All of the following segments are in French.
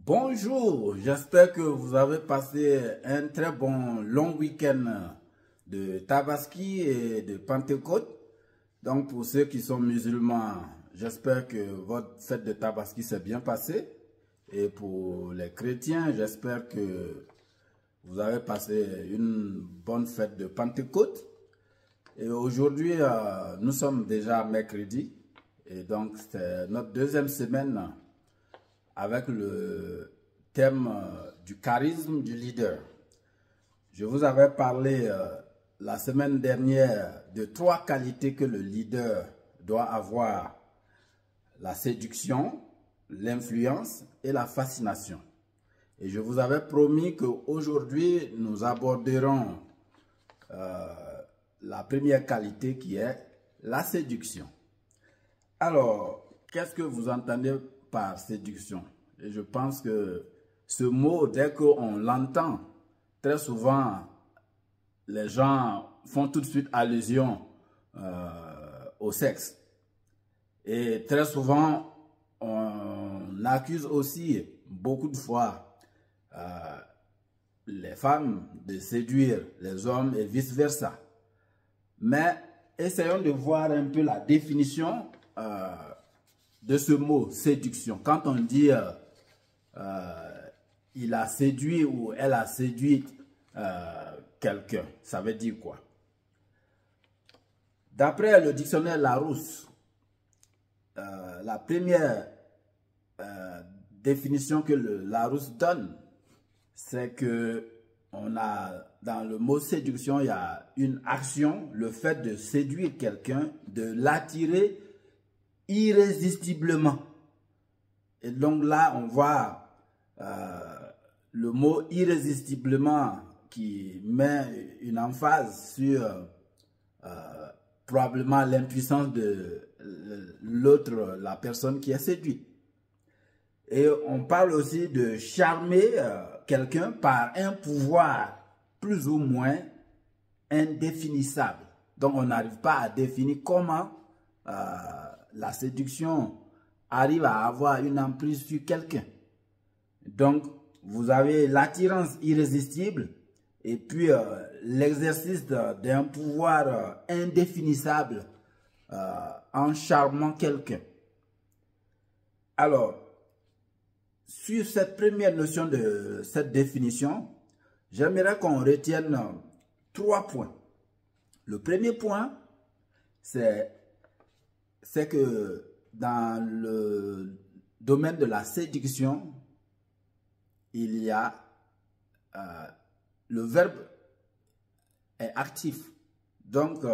Bonjour, j'espère que vous avez passé un très bon long week-end de Tabaski et de Pentecôte. Donc pour ceux qui sont musulmans, j'espère que votre fête de Tabaski s'est bien passée. Et pour les chrétiens, j'espère que vous avez passé une bonne fête de Pentecôte. Et aujourd'hui, nous sommes déjà mercredi. Et donc c'est notre deuxième semaine avec le thème du charisme du leader. Je vous avais parlé la semaine dernière de 3 qualités que le leader doit avoir: la séduction, l'influence et la fascination. Et je vous avais promis qu'aujourd'hui, nous aborderons la première qualité qui est la séduction. Alors, qu'est-ce que vous entendez par séduction? Et je pense que ce mot, dès qu'on l'entend, très souvent, les gens font tout de suite allusion au sexe. Et très souvent, on accuse aussi beaucoup de fois les femmes de séduire les hommes et vice-versa. Mais essayons de voir un peu la définition de ce mot séduction. Quand on dit il a séduit ou elle a séduit quelqu'un, ça veut dire quoi? D'après le dictionnaire Larousse, la première définition que le Larousse donne, c'est que dans le mot séduction, il y a une action, le fait de séduire quelqu'un, de l'attirer irrésistiblement. Et donc là, on voit le mot irrésistiblement qui met une emphase sur probablement l'impuissance de l'autre, la personne qui est séduite. Et on parle aussi de charmer quelqu'un par un pouvoir plus ou moins indéfinissable. Donc on n'arrive pas à définir comment la séduction arrive à avoir une emprise sur quelqu'un. Donc, vous avez l'attirance irrésistible et puis l'exercice d'un pouvoir indéfinissable en charmant quelqu'un. Alors, sur cette première notion de cette définition, j'aimerais qu'on retienne 3 points. Le premier point, c'est que dans le domaine de la séduction, il y a le verbe est actif. Donc,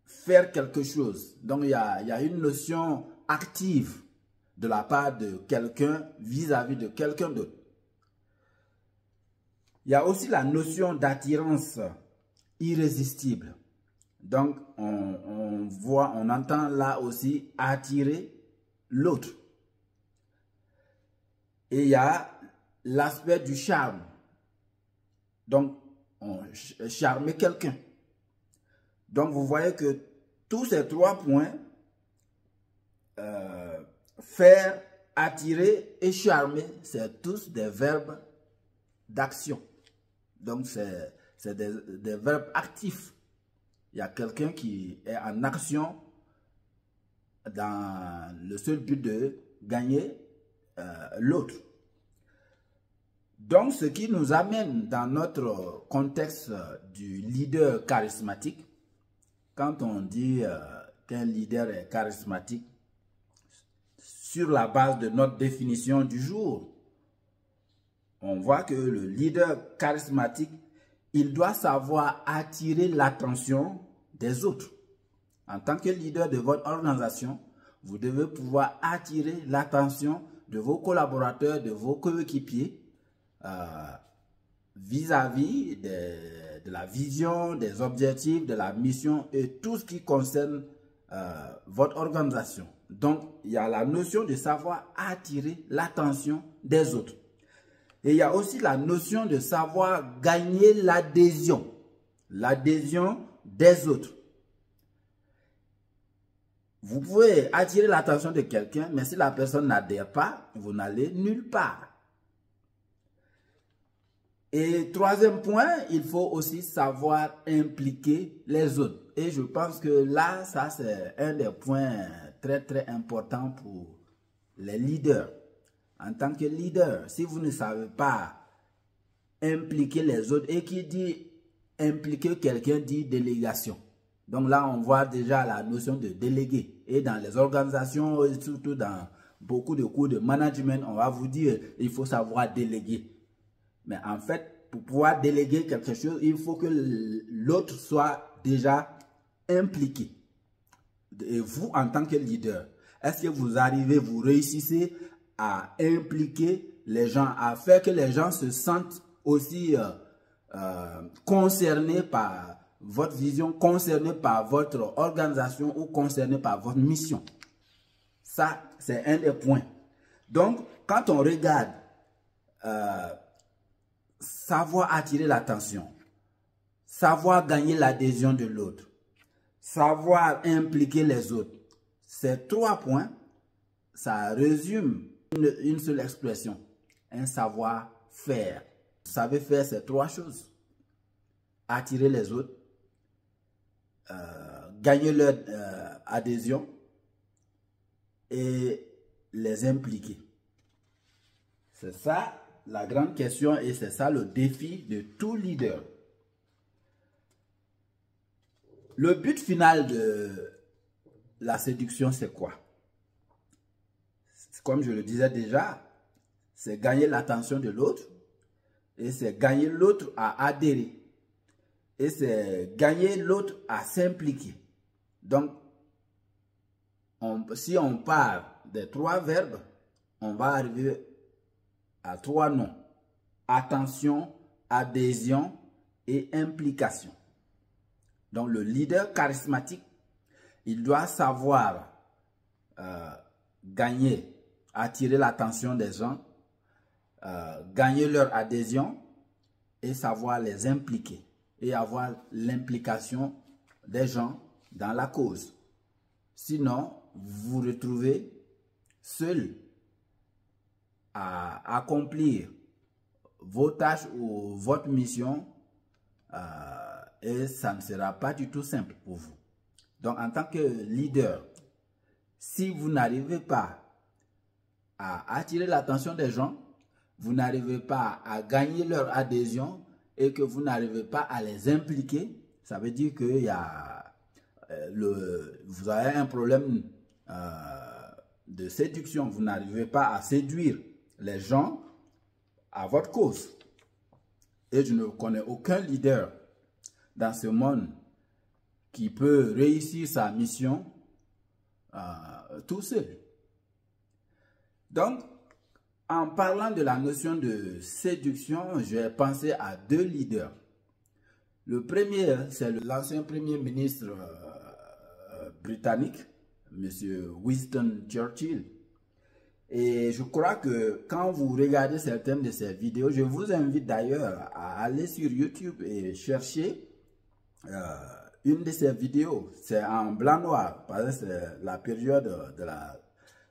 faire quelque chose. Donc, il y a une notion active de la part de quelqu'un vis-à-vis de quelqu'un d'autre. Il y a aussi la notion d'attirance irrésistible. Donc, on entend là aussi attirer l'autre. Et il y a l'aspect du charme. Donc, charmer quelqu'un. Donc, vous voyez que tous ces 3 points, faire, attirer et charmer, c'est tous des verbes d'action. Donc, c'est des verbes actifs. Il y a quelqu'un qui est en action dans le seul but de gagner l'autre. Donc, ce qui nous amène dans notre contexte du leader charismatique, quand on dit qu'un leader est charismatique, sur la base de notre définition du jour, on voit que le leader charismatique, il doit savoir attirer l'attention des autres. En tant que leader de votre organisation, vous devez pouvoir attirer l'attention de vos collaborateurs, de vos coéquipiers vis-à-vis de la vision, des objectifs, de la mission et tout ce qui concerne votre organisation. Donc, il y a la notion de savoir attirer l'attention des autres. Et il y a aussi la notion de savoir gagner l'adhésion des autres. Vous pouvez attirer l'attention de quelqu'un, mais si la personne n'adhère pas, vous n'allez nulle part. Et troisième point, il faut aussi savoir impliquer les autres. Et je pense que là, ça c'est un des points très importants pour les leaders. En tant que leader, si vous ne savez pas impliquer les autres, et qui dit impliquer quelqu'un dit délégation. Donc là, on voit déjà la notion de déléguer. Et dans les organisations, et surtout dans beaucoup de cours de management, on va vous dire il faut savoir déléguer. Mais en fait, pour pouvoir déléguer quelque chose, il faut que l'autre soit déjà impliqué. Et vous, en tant que leader, est-ce que vous arrivez, vous réussissez à impliquer les gens, à faire que les gens se sentent aussi concernés par votre vision, concernés par votre organisation ou concernés par votre mission? Ça, c'est un des points. Donc, quand on regarde savoir attirer l'attention, savoir gagner l'adhésion de l'autre, savoir impliquer les autres, ces trois points, ça résume une seule expression, un savoir-faire. Vous savez faire ces trois choses: attirer les autres, gagner leur adhésion et les impliquer. C'est ça la grande question et c'est ça le défi de tout leader. Le but final de la séduction, c'est quoi? Comme je le disais déjà, c'est gagner l'attention de l'autre et c'est gagner l'autre à adhérer et c'est gagner l'autre à s'impliquer. Donc, si on parle des trois verbes, on va arriver à trois noms: attention, adhésion et implication. Donc, le leader charismatique, il doit savoir gagner, attirer l'attention des gens, gagner leur adhésion et savoir les impliquer et avoir l'implication des gens dans la cause. Sinon, vous vous retrouvez seul à accomplir vos tâches ou votre mission et ça ne sera pas du tout simple pour vous. Donc, en tant que leader, si vous n'arrivez pas à attirer l'attention des gens, vous n'arrivez pas à gagner leur adhésion et que vous n'arrivez pas à les impliquer, ça veut dire que vous avez un problème de séduction. Vous n'arrivez pas à séduire les gens à votre cause. Et je ne connais aucun leader dans ce monde qui peut réussir sa mission tout seul. Donc, en parlant de la notion de séduction, j'ai pensé à deux leaders. Le premier, c'est l'ancien premier ministre britannique, M. Winston Churchill. Et je crois que quand vous regardez certaines de ces vidéos, je vous invite d'ailleurs à aller sur YouTube et chercher une de ces vidéos. C'est en blanc-noir, parce que c'est la période de la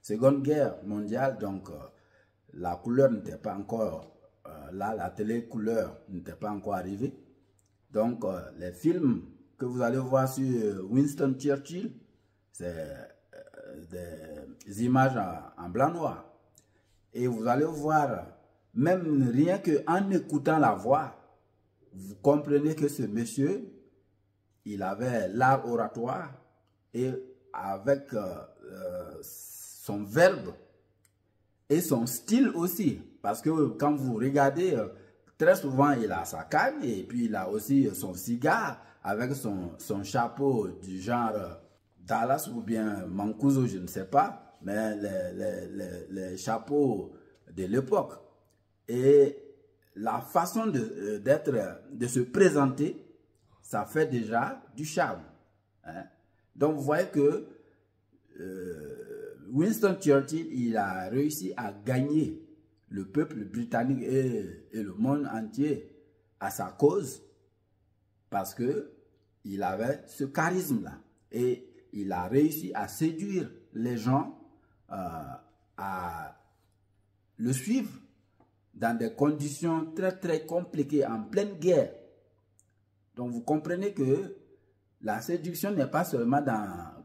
Seconde Guerre mondiale, donc la couleur n'était pas encore là, la télé couleur n'était pas encore arrivée. Donc les films que vous allez voir sur Winston Churchill, c'est des images en blanc-noir. Et vous allez voir, même rien qu'en écoutant la voix, vous comprenez que ce monsieur, il avait l'art oratoire et avec son verbe et son style aussi. Parce que quand vous regardez, très souvent il a sa canne et puis il a aussi son cigare avec son chapeau du genre Dallas ou bien Mancuso, je ne sais pas. mais les chapeaux de l'époque. Et la façon de se présenter, ça fait déjà du charme. Hein? Donc vous voyez que Winston Churchill, il a réussi à gagner le peuple britannique et le monde entier à sa cause parce que il avait ce charisme-là et il a réussi à séduire les gens à le suivre dans des conditions très très compliquées, en pleine guerre. Donc vous comprenez que la séduction n'est pas seulement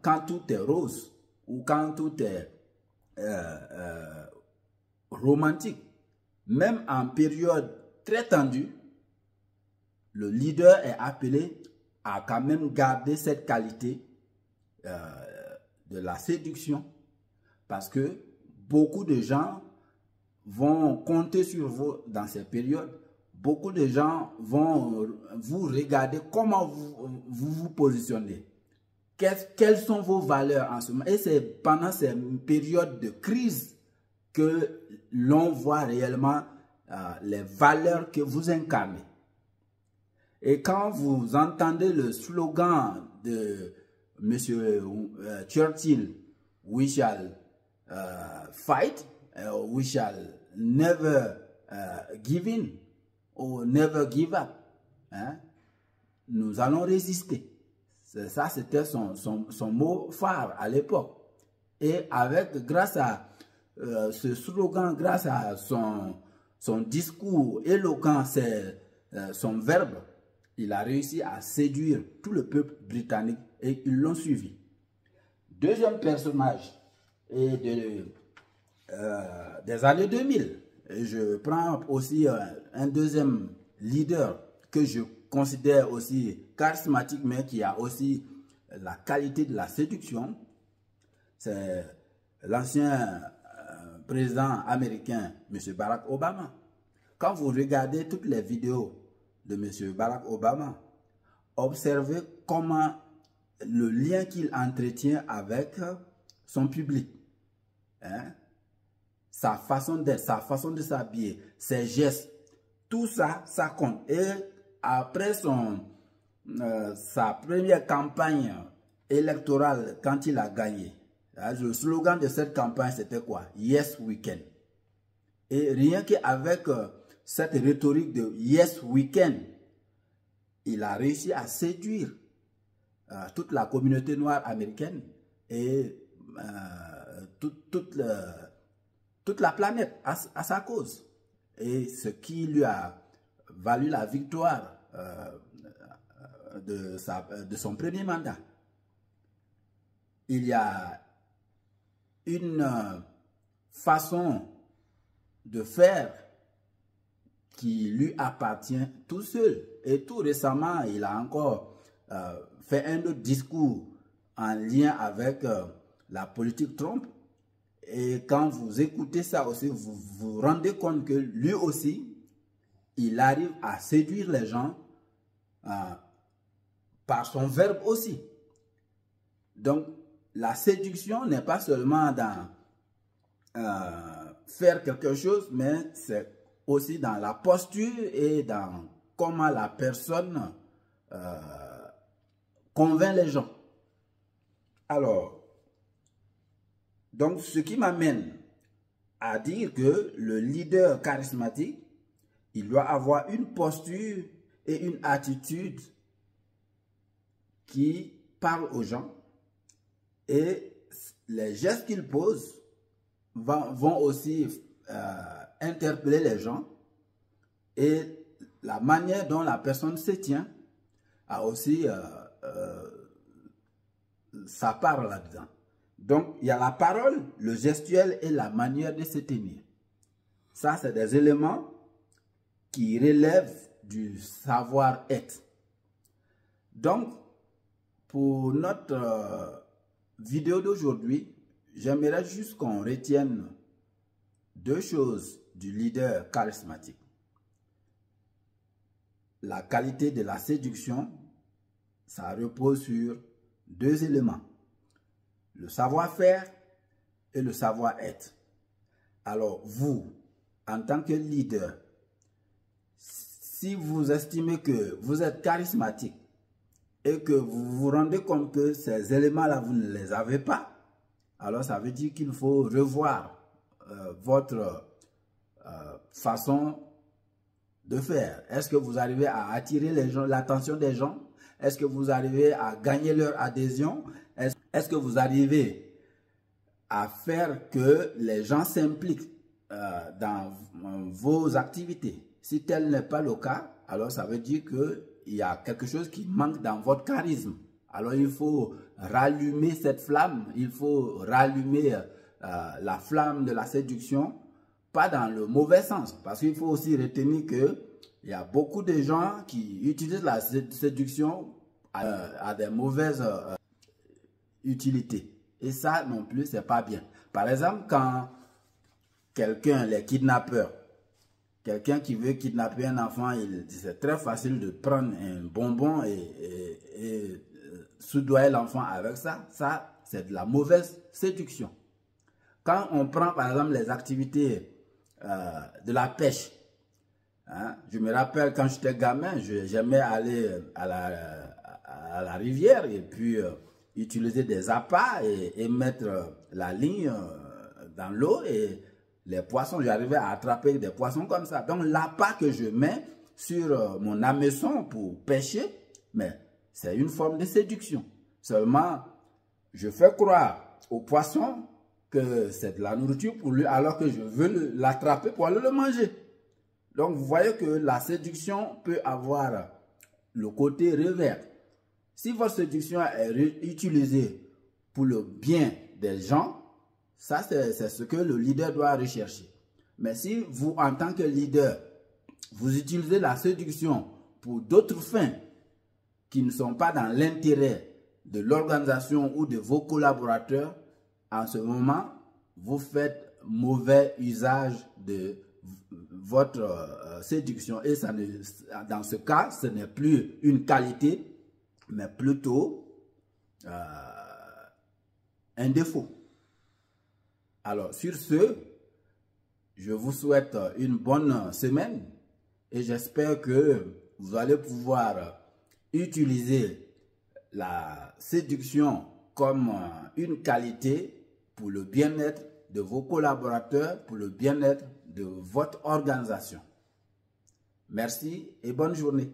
quand tout est rose ou quand tout est romantique. Même en période très tendue, le leader est appelé à quand même garder cette qualité de la séduction parce que beaucoup de gens vont compter sur vous dans ces périodes. Beaucoup de gens vont vous regarder comment vous positionnez. Quelles sont vos valeurs en ce moment? Et c'est pendant ces périodes de crise que l'on voit réellement les valeurs que vous incarnez. Et quand vous entendez le slogan de M. Churchill, we shall fight, we shall never give in, ou never give up, hein? Nous allons résister. Ça, c'était son mot phare à l'époque. Et grâce à ce slogan, grâce à son discours éloquent, son verbe, il a réussi à séduire tout le peuple britannique et ils l'ont suivi. Deuxième personnage est des années 2000. Et je prends aussi un deuxième leader que je considère aussi charismatique, mais qui a aussi la qualité de la séduction. C'est l'ancien président américain, M. Barack Obama. Quand vous regardez toutes les vidéos de M. Barack Obama, observez comment le lien qu'il entretient avec son public. Hein? Sa façon d'être, sa façon de s'habiller, ses gestes, tout ça, ça compte. Et après sa première campagne électorale, quand il a gagné, le slogan de cette campagne, c'était quoi? Yes, we can. Et rien qu'avec cette rhétorique de Yes, we can, il a réussi à séduire toute la communauté noire américaine et toute la planète à sa cause. Et ce qui lui a valu la victoire de son premier mandat. Il y a une façon de faire qui lui appartient tout seul. Et tout récemment, il a encore fait un autre discours en lien avec la politique Trump. Et quand vous écoutez ça aussi, vous vous rendez compte que lui aussi, il arrive à séduire les gens par son verbe aussi. Donc, la séduction n'est pas seulement dans faire quelque chose, mais c'est aussi dans la posture et dans comment la personne convainc les gens. Alors, donc ce qui m'amène à dire que le leader charismatique, il doit avoir une posture et une attitude qui parle aux gens et les gestes qu'il pose vont aussi interpeller les gens et la manière dont la personne se tient a aussi sa part là-dedans. Donc, il y a la parole, le gestuel et la manière de se tenir. Ça, c'est des éléments qui relèvent du savoir-être. Donc, pour notre vidéo d'aujourd'hui, j'aimerais juste qu'on retienne deux choses du leader charismatique. La qualité de la séduction, ça repose sur deux éléments. Le savoir-faire et le savoir-être. Alors vous, en tant que leader, si vous estimez que vous êtes charismatique et que vous vous rendez compte que ces éléments-là, vous ne les avez pas, alors ça veut dire qu'il faut revoir votre façon de faire. Est-ce que vous arrivez à attirer l'attention des gens? Est-ce que vous arrivez à gagner leur adhésion? Est-ce que vous arrivez à faire que les gens s'impliquent dans vos activités? Si tel n'est pas le cas, alors ça veut dire qu'il y a quelque chose qui manque dans votre charisme. Alors il faut rallumer cette flamme, il faut rallumer la flamme de la séduction, pas dans le mauvais sens, parce qu'il faut aussi retenir qu'il y a beaucoup de gens qui utilisent la séduction à des mauvaises utilités. Et ça non plus, c'est pas bien. Par exemple, quand quelqu'un, les kidnappeurs, quelqu'un qui veut kidnapper un enfant, c'est très facile de prendre un bonbon et soudoyer l'enfant avec ça. Ça, c'est de la mauvaise séduction. Quand on prend par exemple les activités de la pêche, hein, je me rappelle quand j'étais gamin, j'aimais aller à la rivière et puis utiliser des appâts et mettre la ligne dans l'eau et les poissons, j'arrivais à attraper des poissons comme ça. Donc l'appât que je mets sur mon hameçon pour pêcher, mais c'est une forme de séduction. Seulement, je fais croire au poisson que c'est de la nourriture pour lui alors que je veux l'attraper pour aller le manger. Donc vous voyez que la séduction peut avoir le côté revers. Si votre séduction est utilisée pour le bien des gens, ça c'est ce que le leader doit rechercher. Mais si vous, en tant que leader, vous utilisez la séduction pour d'autres fins qui ne sont pas dans l'intérêt de l'organisation ou de vos collaborateurs, en ce moment, vous faites mauvais usage de votre séduction. Et ça dans ce cas, ce n'est plus une qualité, mais plutôt un défaut. Alors, sur ce, je vous souhaite une bonne semaine et j'espère que vous allez pouvoir utiliser la séduction comme une qualité pour le bien-être de vos collaborateurs, pour le bien-être de votre organisation. Merci et bonne journée.